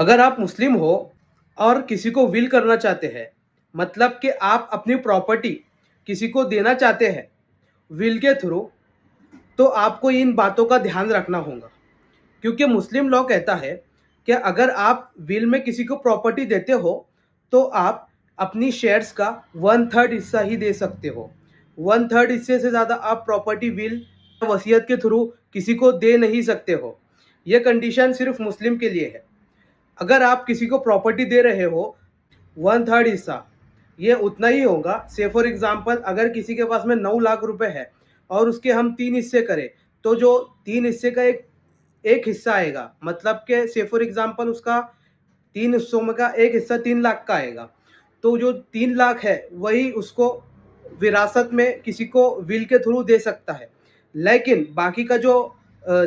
अगर आप मुस्लिम हो और किसी को विल करना चाहते हैं, मतलब कि आप अपनी प्रॉपर्टी किसी को देना चाहते हैं विल के थ्रू, तो आपको इन बातों का ध्यान रखना होगा। क्योंकि मुस्लिम लॉ कहता है कि अगर आप विल में किसी को प्रॉपर्टी देते हो, तो आप अपनी शेयर्स का 1/3 हिस्सा ही दे सकते हो। 1/3 हिस्से से ज़्यादा आप प्रॉपर्टी विल वसीयत के थ्रू किसी को दे नहीं सकते हो। ये कंडीशन सिर्फ मुस्लिम के लिए है। अगर आप किसी को प्रॉपर्टी दे रहे हो 1/3 हिस्सा, ये उतना ही होगा। से फॉर एग्जांपल अगर किसी के पास में 9 लाख रुपए है और उसके हम 3 हिस्से करें, तो जो 3 हिस्से का एक एक हिस्सा आएगा, मतलब कि से फॉर एग्जांपल उसका 3 हिस्सों में का एक हिस्सा 3 लाख का आएगा। तो जो 3 लाख है वही उसको विरासत में किसी को विल के थ्रू दे सकता है। लेकिन बाकी का जो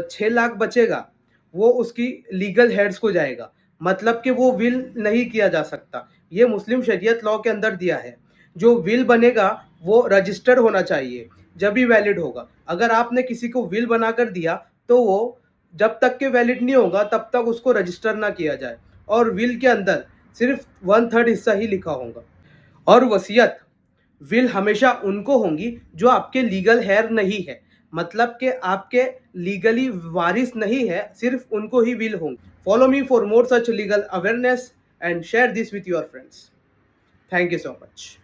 6 लाख बचेगा वो उसकी लीगल हेड्स को जाएगा, मतलब कि वो विल नहीं किया जा सकता। ये मुस्लिम शरीयत लॉ के अंदर दिया है। जो विल बनेगा वो रजिस्टर्ड होना चाहिए, जब ही वैलिड होगा। अगर आपने किसी को विल बनाकर दिया तो वो जब तक के वैलिड नहीं होगा तब तक उसको रजिस्टर ना किया जाए, और विल के अंदर सिर्फ 1/3 हिस्सा ही लिखा होगा। और वसीयत विल हमेशा उनको होंगी जो आपके लीगल हेयर नहीं है, मतलब कि आपके लीगली वारिस नहीं है, सिर्फ उनको ही विल होंगी। Follow me for more such legal awareness and share this with your friends. Thank you so much.